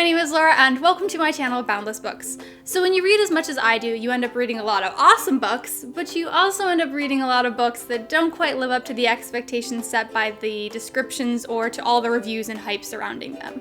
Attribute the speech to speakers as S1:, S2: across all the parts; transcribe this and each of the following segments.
S1: my name is Laura and welcome to my channel, Boundless Books. So when you read as much as I do, you end up reading a lot of awesome books, but you also end up reading a lot of books that don't quite live up to the expectations set by the descriptions or to all the reviews and hype surrounding them.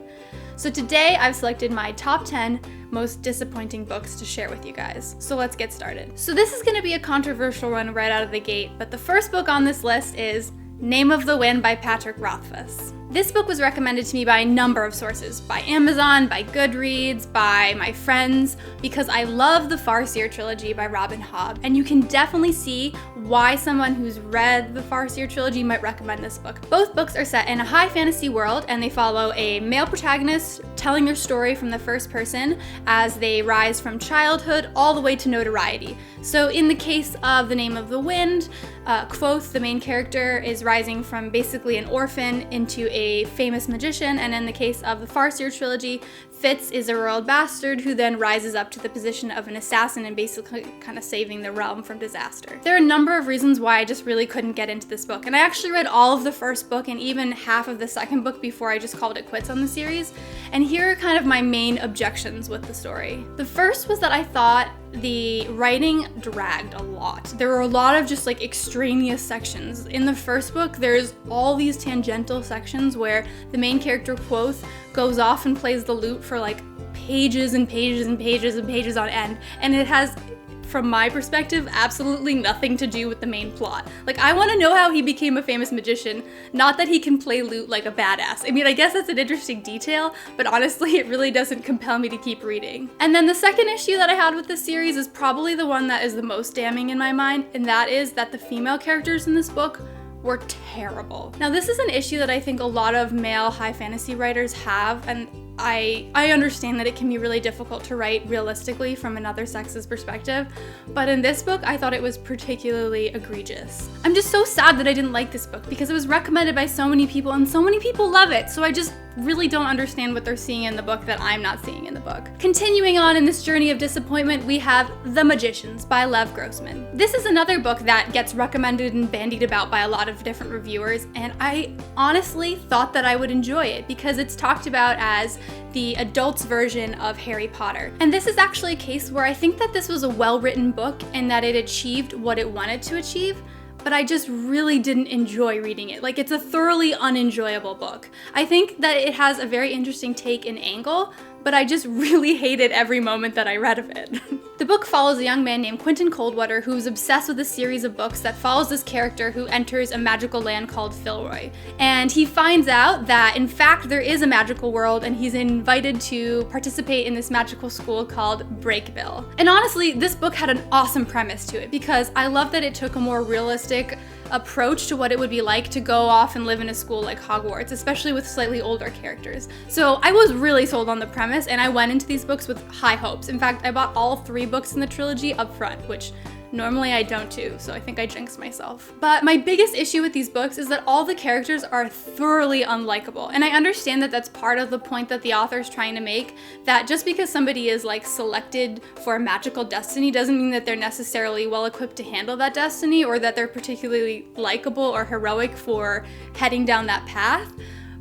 S1: So today I've selected my top 10 most disappointing books to share with you guys. So let's get started. So this is going to be a controversial one right out of the gate, but the first book on this list is Name of the Wind by Patrick Rothfuss. This book was recommended to me by a number of sources, by Amazon, by Goodreads, by my friends, because I love the Farseer trilogy by Robin Hobb, and you can definitely see why someone who's read the Farseer trilogy might recommend this book. Both books are set in a high fantasy world, and they follow a male protagonist telling their story from the first person as they rise from childhood all the way to notoriety. So in the case of The Name of the Wind, Kvothe, the main character, is rising from basically an orphan into a famous magician, and in the case of the Farseer trilogy, Fitz is a royal bastard who then rises up to the position of an assassin and basically kind of saving the realm from disaster. There are a number of reasons why I just really couldn't get into this book, and I actually read all of the first book and even half of the second book before I just called it quits on the series, and here are kind of my main objections with the story. The first was that I thought the writing dragged a lot. There were a lot of just like extraneous sections. In the first book, there's all these tangential sections where the main character, Kvothe, goes off and plays the lute for like pages and pages and pages and pages on end, and it has, from my perspective, absolutely nothing to do with the main plot. Like, I want to know how he became a famous magician, not that he can play lute like a badass. I mean, I guess that's an interesting detail, but honestly, it really doesn't compel me to keep reading. And then the second issue that I had with this series is probably the one that is the most damning in my mind, and that is that the female characters in this book were terrible. Now, this is an issue that I think a lot of male high fantasy writers have, and I understand that it can be really difficult to write realistically from another sex's perspective, but in this book, I thought it was particularly egregious. I'm just so sad that I didn't like this book because it was recommended by so many people and so many people love it, so I just really don't understand what they're seeing in the book that I'm not seeing in the book. Continuing on in this journey of disappointment, we have The Magicians by Lev Grossman. This is another book that gets recommended and bandied about by a lot of different reviewers, and I honestly thought that I would enjoy it because it's talked about as the adult's version of Harry Potter. And this is actually a case where I think that this was a well-written book and that it achieved what it wanted to achieve, but I just really didn't enjoy reading it. Like, it's a thoroughly unenjoyable book. I think that it has a very interesting take and angle, but I just really hated every moment that I read of it. The book follows a young man named Quentin Coldwater who is obsessed with a series of books that follows this character who enters a magical land called Filroy. And he finds out that, in fact, there is a magical world and he's invited to participate in this magical school called Breakville. And honestly, this book had an awesome premise to it because I love that it took a more realistic approach to what it would be like to go off and live in a school like Hogwarts, especially with slightly older characters. So I was really sold on the premise and I went into these books with high hopes. In fact, I bought all 3 books in the trilogy up front, which normally I don't do, so I think I jinxed myself. But my biggest issue with these books is that all the characters are thoroughly unlikable. And I understand that that's part of the point that the author is trying to make, that just because somebody is like selected for a magical destiny doesn't mean that they're necessarily well equipped to handle that destiny or that they're particularly likable or heroic for heading down that path.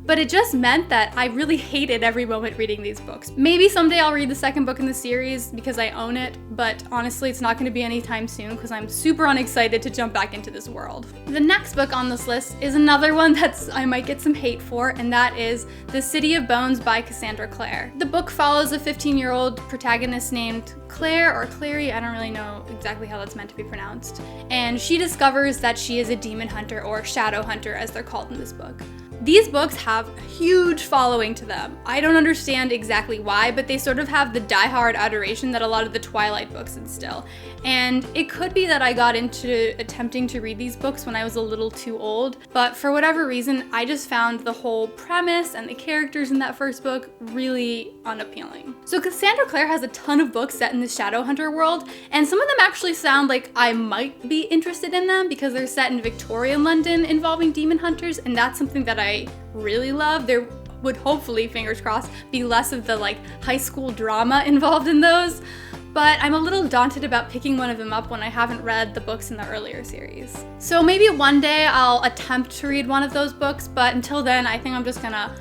S1: But it just meant that I really hated every moment reading these books. Maybe someday I'll read the second book in the series because I own it, but honestly it's not going to be anytime soon because I'm super unexcited to jump back into this world. The next book on this list is another one that I might get some hate for, and that is The City of Bones by Cassandra Clare. The book follows a 15-year-old protagonist named Clare or Clary, I don't really know exactly how that's meant to be pronounced, and she discovers that she is a demon hunter or shadow hunter as they're called in this book. These books have a huge following to them. I don't understand exactly why, but they sort of have the die-hard adoration that a lot of the Twilight books instill. And it could be that I got into attempting to read these books when I was a little too old, but for whatever reason, I just found the whole premise and the characters in that first book really unappealing. So Cassandra Clare has a ton of books set in the Shadowhunter world, and some of them actually sound like I might be interested in them because they're set in Victorian London involving demon hunters, and that's something that I really love. There would hopefully, fingers crossed, be less of the like high school drama involved in those. But I'm a little daunted about picking one of them up when I haven't read the books in the earlier series. So maybe one day I'll attempt to read one of those books, but until then, I think I'm just gonna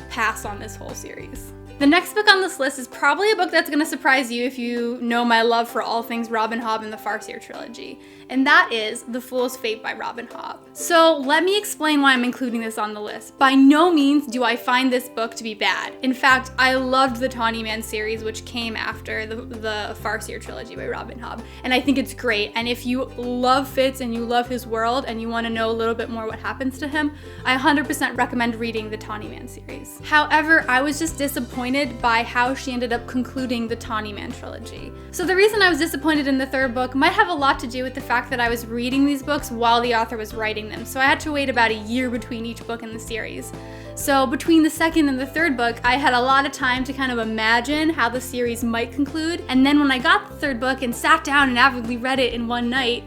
S1: pass on this whole series. The next book on this list is probably a book that's going to surprise you if you know my love for all things Robin Hobb and the Farseer trilogy, and that is The Fool's Fate by Robin Hobb. So let me explain why I'm including this on the list. By no means do I find this book to be bad. In fact, I loved the Tawny Man series, which came after the Farseer trilogy by Robin Hobb, and I think it's great. And if you love Fitz and you love his world and you want to know a little bit more what happens to him, I 100% recommend reading the Tawny Man series. However, I was just disappointed by how she ended up concluding the Tawny Man trilogy. So the reason I was disappointed in the third book might have a lot to do with the fact that I was reading these books while the author was writing them, so I had to wait about a year between each book in the series. So between the second and the third book, I had a lot of time to kind of imagine how the series might conclude, and then when I got the third book and sat down and avidly read it in one night,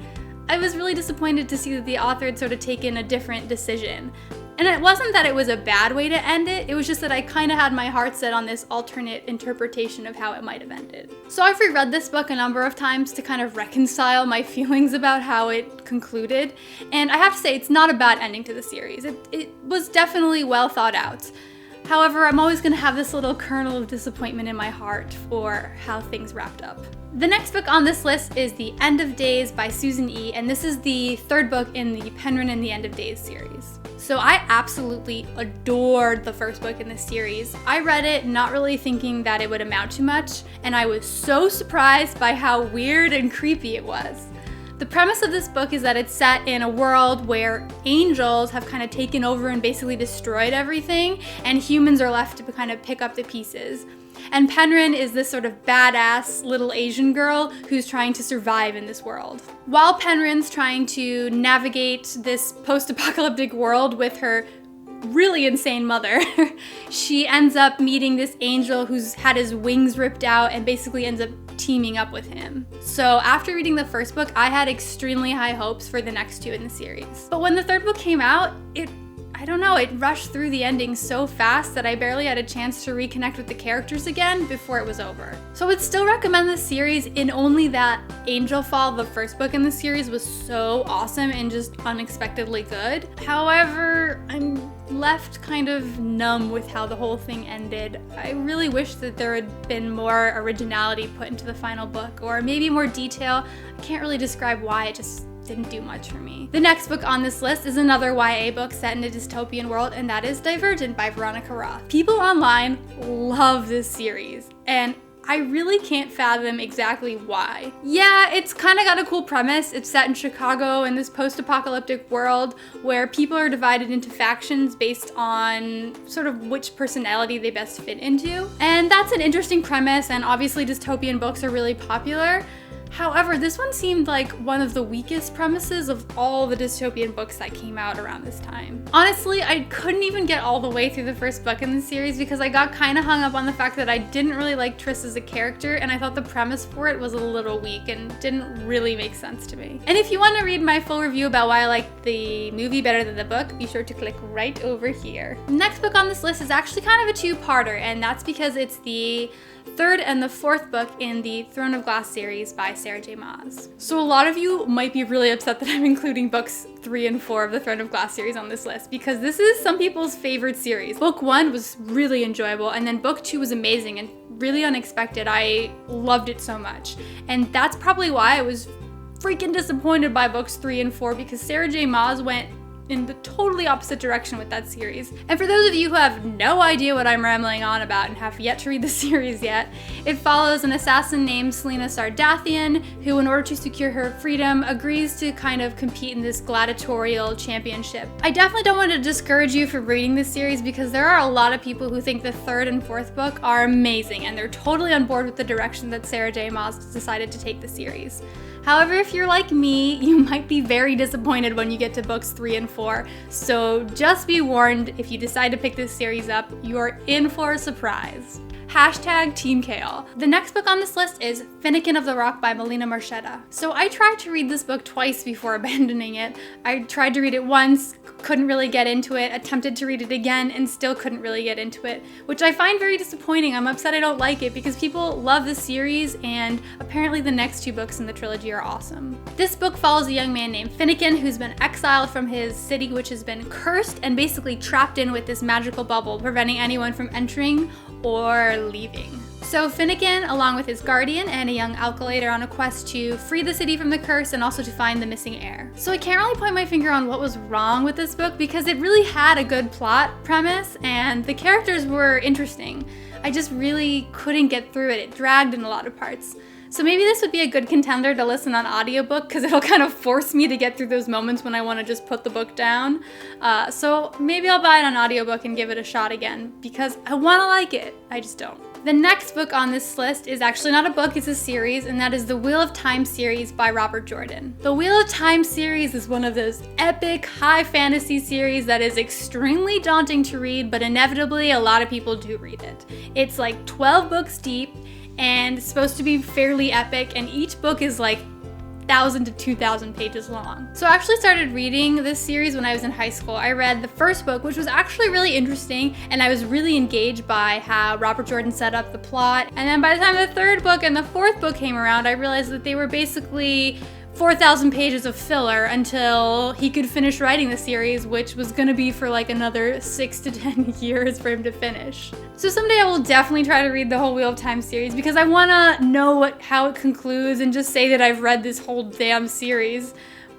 S1: I was really disappointed to see that the author had sort of taken a different decision. And it wasn't that it was a bad way to end it was just that I kind of had my heart set on this alternate interpretation of how it might have ended. So I've reread this book a number of times to kind of reconcile my feelings about how it concluded, and I have to say it's not a bad ending to the series. It was definitely well thought out. However, I'm always going to have this little kernel of disappointment in my heart for how things wrapped up. The next book on this list is The End of Days by Susan E., and this is the third book in the Penryn and the End of Days series. So I absolutely adored the first book in this series. I read it not really thinking that it would amount to much, and I was so surprised by how weird and creepy it was. The premise of this book is that it's set in a world where angels have kind of taken over and basically destroyed everything, and humans are left to kind of pick up the pieces. And Penryn is this sort of badass little Asian girl who's trying to survive in this world. While Penryn's trying to navigate this post-apocalyptic world with her really insane mother, she ends up meeting this angel who's had his wings ripped out and basically ends up teaming up with him. So after reading the first book, I had extremely high hopes for the next two in the series. But when the third book came out, I don't know, it rushed through the ending so fast that I barely had a chance to reconnect with the characters again before it was over. So I would still recommend this series in only that Angel Fall, the first book in the series, was so awesome and just unexpectedly good. However, I'm left kind of numb with how the whole thing ended. I really wish that there had been more originality put into the final book, or maybe more detail. I can't really describe why, it just didn't do much for me. The next book on this list is another YA book set in a dystopian world, and that is Divergent by Veronica Roth. People online love this series, and I really can't fathom exactly why. Yeah, it's kind of got a cool premise. It's set in Chicago in this post-apocalyptic world where people are divided into factions based on sort of which personality they best fit into. And that's an interesting premise, and obviously dystopian books are really popular. However, this one seemed like one of the weakest premises of all the dystopian books that came out around this time. Honestly, I couldn't even get all the way through the first book in the series because I got kind of hung up on the fact that I didn't really like Triss as a character, and I thought the premise for it was a little weak and didn't really make sense to me. And if you want to read my full review about why I liked the movie better than the book, be sure to click right over here. The next book on this list is actually kind of a two-parter, and that's because it's the third and the fourth book in the Throne of Glass series by Sarah J. Maas. So a lot of you might be really upset that I'm including books 3 and 4 of the Throne of Glass series on this list because this is some people's favorite series. Book 1 was really enjoyable, and then book 2 was amazing and really unexpected. I loved it so much. And that's probably why I was freaking disappointed by books 3 and 4 because Sarah J. Maas went in the totally opposite direction with that series. And for those of you who have no idea what I'm rambling on about and have yet to read the series yet, it follows an assassin named Selena Sardathian who, in order to secure her freedom, agrees to kind of compete in this gladiatorial championship. I definitely don't want to discourage you from reading this series because there are a lot of people who think the third and fourth book are amazing and they're totally on board with the direction that Sarah J. Maas decided to take the series. However, if you're like me, you might be very disappointed when you get to books 3 and 4, so just be warned, if you decide to pick this series up, you're in for a surprise. Hashtag Team Kale. The next book on this list is Finnikin of the Rock by Melina Marchetta. So I tried to read this book twice before abandoning it. I tried to read it once, couldn't really get into it, attempted to read it again, and still couldn't really get into it, which I find very disappointing. I'm upset I don't like it because people love the series, and apparently the next 2 books in the trilogy are awesome. This book follows a young man named Finnikin who's been exiled from his city, which has been cursed and basically trapped in with this magical bubble, preventing anyone from entering or leaving. So Finnegan, along with his guardian and a young alkalate, are on a quest to free the city from the curse and also to find the missing heir. So I can't really point my finger on what was wrong with this book because it really had a good plot premise and the characters were interesting. I just really couldn't get through it. It dragged in a lot of parts. So maybe this would be a good contender to listen on audiobook because it'll kind of force me to get through those moments when I want to just put the book down. So maybe I'll buy it on audiobook and give it a shot again because I want to like it. I just don't. The next book on this list is actually not a book, it's a series, and that is the Wheel of Time series by Robert Jordan. The Wheel of Time series is one of those epic high fantasy series that is extremely daunting to read, but inevitably a lot of people do read it. It's like 12 books deep and it's supposed to be fairly epic, and each book is like 1,000 to 2,000 pages long. So I actually started reading this series when I was in high school. I read the first book, which was actually really interesting, and I was really engaged by how Robert Jordan set up the plot. And then by the time the third book and the fourth book came around, I realized that they were basically 4,000 pages of filler until he could finish writing the series, which was gonna be for like another 6 to 10 years for him to finish. So someday I will definitely try to read the whole Wheel of Time series because I wanna know how it concludes and just say that I've read this whole damn series.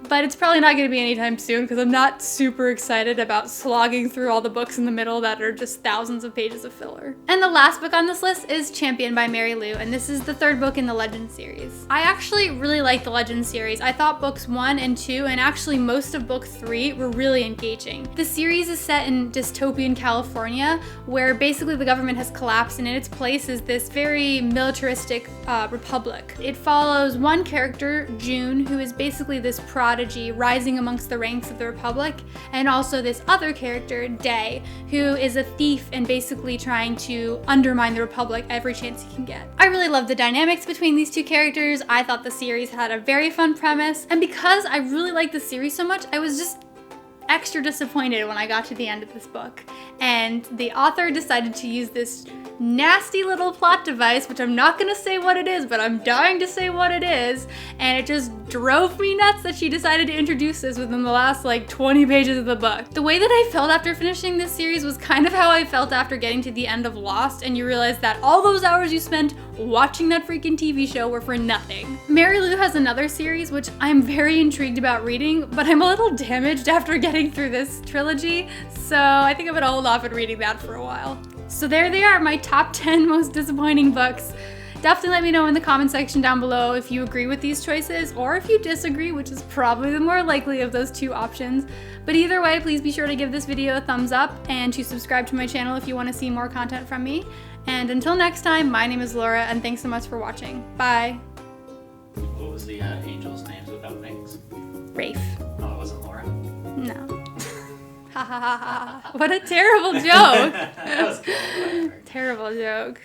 S1: But it's probably not going to be anytime soon because I'm not super excited about slogging through all the books in the middle that are just thousands of pages of filler. And the last book on this list is Champion by Mary Lou, and this is the third book in the Legend series. I actually really like the Legend series. I thought books 1 and 2, and actually most of book 3 were really engaging. The series is set in dystopian California, where basically the government has collapsed, and in its place is this very militaristic republic. It follows one character, June, who is basically this prodigy rising amongst the ranks of the Republic, and also this other character, Day, who is a thief and basically trying to undermine the Republic every chance he can get. I really love the dynamics between these two characters. I thought the series had a very fun premise, and because I really liked the series so much, I was just extra disappointed when I got to the end of this book. And the author decided to use this nasty little plot device, which I'm not gonna say what it is, but I'm dying to say what it is, and it just drove me nuts that she decided to introduce this within the last like 20 pages of the book. The way that I felt after finishing this series was kind of how I felt after getting to the end of Lost, and you realize that all those hours you spent watching that freaking TV show were for nothing. Mary Lou has another series which I'm very intrigued about reading, but I'm a little damaged after getting through this trilogy, so I think I'm gonna hold off on reading that for a while. So there they are, my top 10 most disappointing books. Definitely let me know in the comment section down below if you agree with these choices or if you disagree, which is probably the more likely of those two options. But either way, please be sure to give this video a thumbs up and to subscribe to my channel if you want to see more content from me. And until next time, my name is Laura, and thanks so much for watching. Bye.
S2: What was the angels' names without wings?
S1: Rafe.
S2: Oh, it wasn't Laura?
S1: No. Ha ha ha ha. What a terrible joke.
S2: That was good.
S1: Terrible joke.